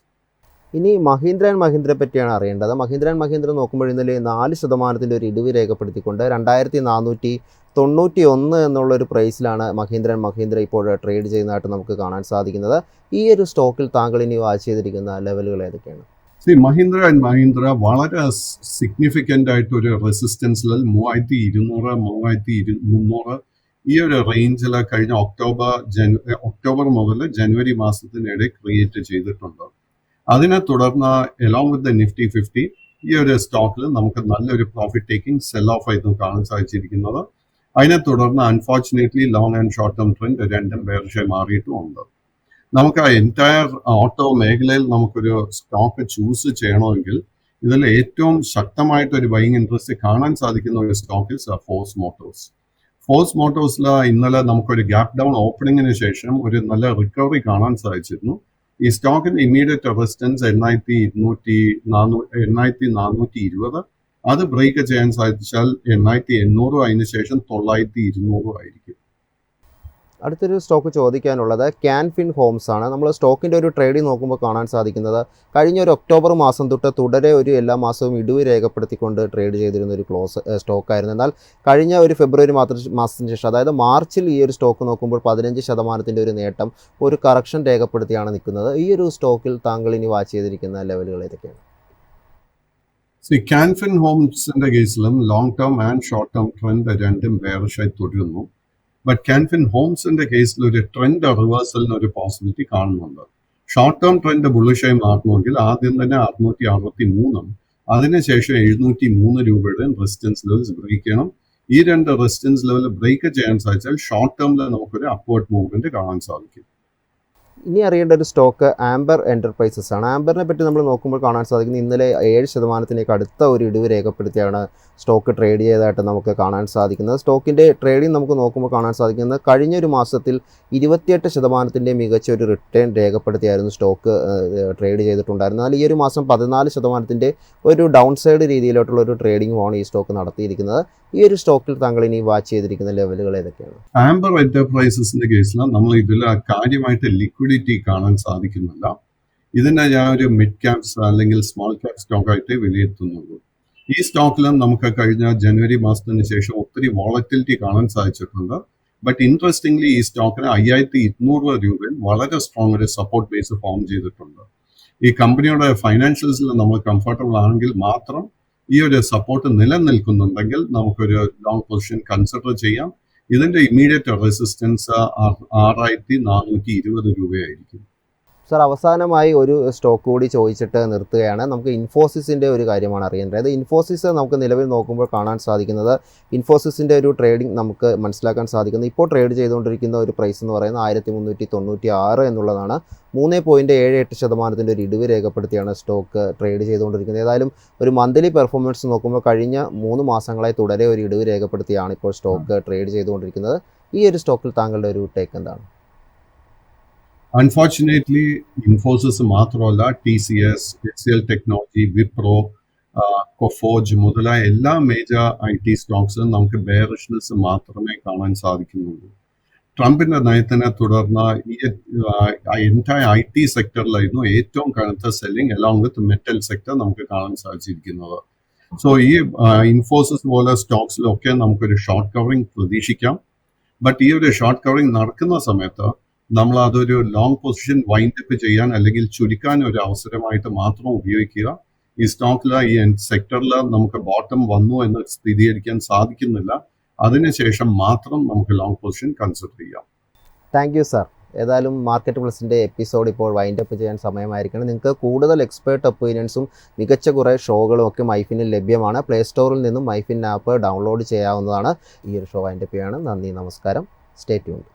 ഇനി മഹീന്ദ്ര ആൻഡ് മഹീന്ദ്രയെ പറ്റിയാണ് അറിയേണ്ടത്. മഹീന്ദ്ര ആൻഡ് മഹീന്ദ്ര നോക്കുമ്പോൾ ഇന്നലെ 4% ഒരു ഇടിവ് രേഖപ്പെടുത്തിക്കൊണ്ട് 2491 എന്നുള്ളൊരു പ്രൈസിലാണ് മഹീന്ദ്ര ആൻഡ് മഹീന്ദ്ര ഇപ്പോൾ ട്രേഡ് ചെയ്യുന്നതായിട്ട് നമുക്ക് കാണാൻ സാധിക്കുന്നത്. ഈ ഒരു സ്റ്റോക്കിൽ താങ്കൾ ഇനി വാച്ച് ചെയ്തിരിക്കുന്ന ലെവലുകൾ ഏതൊക്കെയാണ്? മഹീന്ദ്ര ആൻഡ് മഹീന്ദ്ര വളരെ സിഗ്നിഫിക്കൻ്റ് ആയിട്ട് ഒരു റെസിസ്റ്റൻസ് ലെവൽ 3200, 3300 ഈ ഒരു റേഞ്ചിൽ കഴിഞ്ഞ ഒക്ടോബർ മുതൽ ജനുവരി മാസത്തിനിടെ ക്രിയേറ്റ് ചെയ്തിട്ടുണ്ട്. അതിനെ തുടർന്ന് എലോങ് വിത്ത് ദ നിഫ്റ്റി 50 ഈ ഒരു സ്റ്റോക്കിൽ നമുക്ക് നല്ലൊരു പ്രോഫിറ്റ് ടേക്കിംഗ് സെൽ ഓഫ് ആയിരുന്നു കാണാൻ സാധിച്ചിരിക്കുന്നത്. അതിനെ തുടർന്ന് unfortunately long and short term trend രണ്ടും ബെയറിഷായി മാറിയിട്ടുമുണ്ട്. നമുക്ക് ആ എൻറ്റയർ ഓട്ടോ മേഖലയിൽ നമുക്കൊരു സ്റ്റോക്ക് ചൂസ് ചെയ്യണമെങ്കിൽ ഇതിൽ ഏറ്റവും ശക്തമായിട്ട് ഒരു ബൈയിങ് ഇൻട്രസ്റ്റ് കാണാൻ സാധിക്കുന്ന ഒരു സ്റ്റോക്ക് ഫോഴ്സ് മോട്ടോഴ്സ്. ഫോഴ്സ് മോട്ടോഴ്സിൽ ഇന്നലെ നമുക്കൊരു ഗ്യാപ് ഡൗൺ ഓപ്പണിങ്ങിന് ശേഷം ഒരു നല്ല റിക്കവറി കാണാൻ സാധിച്ചിരുന്നു. ഈ സ്റ്റോക്കിന്റെ ഇമ്മീഡിയറ്റ് റെസിസ്റ്റൻസ് 8,420, അത് ബ്രേക്ക് ചെയ്യാൻ സാധിച്ചാൽ 8,800, അതിനുശേഷം 9,200 ആയിരിക്കും. അടുത്തൊരു സ്റ്റോക്ക് ചോദിക്കാനുള്ളത് ക്യാൻഫിൻ ഹോംസ് ആണ്. നമ്മൾ സ്റ്റോക്കിൻ്റെ ഒരു ട്രേഡിംഗ് നോക്കുമ്പോൾ കാണാൻ സാധിക്കുന്നത് കഴിഞ്ഞ ഒരു ഒക്ടോബർ മാസം തൊട്ട് തുടരെ ഒരു എല്ലാ മാസവും ഇടിവ് രേഖപ്പെടുത്തിക്കൊണ്ട് ട്രേഡ് ചെയ്തിരുന്ന ഒരു സ്റ്റോക്കായിരുന്നു. എന്നാൽ കഴിഞ്ഞ ഒരു ഫെബ്രുവരി മാസത്തിന് ശേഷം, അതായത് മാർച്ചിൽ ഈ ഒരു സ്റ്റോക്ക് നോക്കുമ്പോൾ 15% ഒരു നേട്ടം, ഒരു കറക്ഷൻ രേഖപ്പെടുത്തിയാണ് നിൽക്കുന്നത്. ഈ ഒരു സ്റ്റോക്കിൽ താങ്കൾ ഇനി വാച്ച് ചെയ്തിരിക്കുന്ന ലെവലുകൾ ഏതൊക്കെയാണ്? ക്യാൻഫിൻ ഹോംസിന്റെ കേസിലും long term and short term trend രണ്ടും ബെയറിഷായി തുടരുന്നു. ബട്ട് ക്യാൻഫിൻ ഹോംസിന്റെ കേസിൽ ഒരു ട്രെൻഡ് റിവേഴ്സലിന് ഒരു പോസിബിലിറ്റി കാണുന്നുണ്ട്. ഷോർട്ട് ടേം ട്രെൻഡ് ബുള്ളിഷായി മാറണമെങ്കിൽ ആദ്യം തന്നെ 663 അതിനുശേഷം 703 രൂപയുടെ റെസിസ്റ്റൻസ് ലെവൽസ് ബ്രേക്ക് ചെയ്യണം. ഈ രണ്ട് റെസിസ്റ്റൻസ് ലെവൽ ബ്രേക്ക് ചെയ്യാൻ സാധിച്ചാൽ ഷോർട്ട് ടേമിൽ നമുക്കൊരു അപ്വേർഡ് മൂവ്മെന്റ് കാണാൻ സാധിക്കും. ഇനി അറിയേണ്ട ഒരു സ്റ്റോക്ക് ആംബർ എൻ്റർപ്രൈസസ് ആണ്. ആംബറിനെ പറ്റി നമ്മൾ നോക്കുമ്പോൾ കാണാൻ സാധിക്കുന്നത് ഇന്നലെ 7% അടുത്ത ഒരു ഇടിവ് രേഖപ്പെടുത്തിയാണ് സ്റ്റോക്ക് ട്രേഡ് ചെയ്തതായിട്ട് നമുക്ക് കാണാൻ സാധിക്കുന്നത്. സ്റ്റോക്കിൻ്റെ ട്രേഡിംഗ് നമുക്ക് നോക്കുമ്പോൾ കാണാൻ സാധിക്കുന്നത് കഴിഞ്ഞൊരു മാസത്തിൽ 28% മികച്ച ഒരു റിട്ടേൺ രേഖപ്പെടുത്തിയായിരുന്നു സ്റ്റോക്ക് ട്രേഡ് ചെയ്തിട്ടുണ്ടായിരുന്നത്. എന്നാൽ ഈ ഒരു മാസം 14% ഒരു ഡൗൺ സൈഡ് രീതിയിലോട്ടുള്ള ഒരു ട്രേഡിംഗുമാണ് ഈ സ്റ്റോക്ക് നടത്തിയിരിക്കുന്നത്. ഈ ഒരു സ്റ്റോക്കിൽ താങ്കൾ ഇനി വാച്ച് ചെയ്തിരിക്കുന്ന ലെവലുകൾ ഏതൊക്കെയാണ്? ആംബർ എന്റർപ്രൈസസിന്റെ കേസിൽ നമ്മൾ ഇതിൽ കാര്യമായിട്ട് ലിക്വിഡിറ്റി കാണാൻ സാധിക്കുന്നില്ല. ഇതിനെ ഞാൻ ഒരു മിഡ് ക്യാപ്സ് അല്ലെങ്കിൽ സ്മോൾ ക്യാപ് സ്റ്റോക്കായിട്ട് വിലയിരുത്തുന്നുള്ളൂ. ഈ സ്റ്റോക്കിലും നമുക്ക് കഴിഞ്ഞ ജനുവരി മാസത്തിന് ശേഷം ഒത്തിരി വോളറ്റിലിറ്റി കാണാൻ സാധിച്ചിട്ടുണ്ട്. ബട്ട് ഇൻട്രസ്റ്റിംഗ്ലി ഈ സ്റ്റോക്കിന് 5,200 രൂപയിൽ വളരെ സ്ട്രോങ് ഒരു സപ്പോർട്ട് ബേസ് ഫോം ചെയ്തിട്ടുണ്ട്. ഈ കമ്പനിയുടെ ഫൈനാൻഷ്യൽസിൽ നമ്മൾ കംഫർട്ടബിൾ ആണെങ്കിൽ മാത്രം ഈ ഒരു സപ്പോർട്ട് നിലനിൽക്കുന്നുണ്ടെങ്കിൽ നമുക്കൊരു ലോങ് പൊസിഷൻ കൺസിഡർ ചെയ്യാം. ഇതിന്റെ ഇമ്മീഡിയറ്റ് റെസിസ്റ്റൻസ് 6,420 രൂപയായിരിക്കും. സർ, അവസാനമായി ഒരു സ്റ്റോക്ക് കൂടി ചോദിച്ചിട്ട് നിർത്തുകയാണ്. നമുക്ക് ഇൻഫോസിസിൻ്റെ ഒരു കാര്യമാണ് അറിയേണ്ടത്. ഇൻഫോസിസ് നമുക്ക് നിലവിൽ നോക്കുമ്പോൾ കാണാൻ സാധിക്കുന്നത് ഇൻഫോസിസിൻ്റെ ഒരു ട്രേഡിംഗ് നമുക്ക് മനസ്സിലാക്കാൻ സാധിക്കുന്നത് ഇപ്പോൾ ട്രേഡ് ചെയ്തുകൊണ്ടിരിക്കുന്ന ഒരു പ്രൈസ് എന്ന് പറയുന്നത് 1,396 എന്നുള്ളതാണ്. 3.78% ഒരു ഇടിവ് രേഖപ്പെടുത്തിയാണ് സ്റ്റോക്ക് ട്രേഡ് ചെയ്തുകൊണ്ടിരിക്കുന്നത്. ഏതായാലും ഒരു മന്ത്ലി പെർഫോമൻസ് നോക്കുമ്പോൾ കഴിഞ്ഞ 3 മാസങ്ങളായി തുടരെ ഒരു ഇടിവ് രേഖപ്പെടുത്തിയാണ് ഇപ്പോൾ സ്റ്റോക്ക് ട്രേഡ് ചെയ്തുകൊണ്ടിരിക്കുന്നത്. ഈ ഒരു സ്റ്റോക്കിൽ താങ്കളുടെ ഒരു ടേക്ക് എന്താണ്? അൺഫോർച്ചുനേറ്റ്ലി ഇൻഫോസിസ് മാത്രമല്ല, TCS, HCL ടെക്നോളജി, വിപ്രോ, കൊഫോജ് മുതലായ എല്ലാ മേജർ IT സ്റ്റോക്സിലും നമുക്ക് ബെയറിഷ്നെസ് മാത്രമേ കാണാൻ സാധിക്കുന്നുള്ളൂ. ട്രംപിന്റെ നയത്തിനെ തുടർന്ന് ഈ എൻറ്റയർ IT സെക്ടറിലായിരുന്നു ഏറ്റവും കനത്ത selling along with metal sector നമുക്ക് കാണാൻ സാധിച്ചിരിക്കുന്നത്. സോ ഈ ഇൻഫോസിസ് പോലെ സ്റ്റോക്സിലൊക്കെ നമുക്കൊരു ഷോർട്ട് കവറിംഗ് പ്രതീക്ഷിക്കാം. ബട്ട് ഈ ഒരു ഷോർട്ട് കവറിംഗ് നടക്കുന്ന സമയത്ത് നമ്മൾ അതൊരു ലോങ് പൊസിഷൻ വൈൻഡപ്പ് ചെയ്യാൻ അല്ലെങ്കിൽ ചുരുക്കാൻ ഒരു അവസരമായിട്ട് മാത്രം ഉപയോഗിക്കുക. ഈ സ്റ്റോക്കിൽ ഈ സെക്ടറിൽ നമുക്ക് ബോട്ടം വന്നു എന്ന് സ്ഥിരീകരിക്കാൻ സാധിക്കുന്നില്ല. അതിനുശേഷം മാത്രം നമുക്ക് ലോങ് പൊസിഷൻ കൺസിഡർ ചെയ്യാം. Thank you sir. ഏതായാലും മാർക്കറ്റ് പ്ലസിൻ്റെ എപ്പിസോഡ് ഇപ്പോൾ വൈൻഡപ്പ് ചെയ്യാൻ സമയമായിരിക്കണം. നിങ്ങൾക്ക് കൂടുതൽ എക്സ്പേർട്ട് ഒപ്പീനിയൻസും മികച്ച കുറേ ഷോകളും ഒക്കെ മൈഫിനിൽ ലഭ്യമാണ്. പ്ലേ സ്റ്റോറിൽ നിന്നും മൈഫിൻ ആപ്പ് ഡൗൺലോഡ് ചെയ്യാവുന്നതാണ്. ഈ ഒരു ഷോ വൈൻഡപ്പ് ചെയ്യാണ്. നന്ദി, നമസ്കാരം. Stay tuned.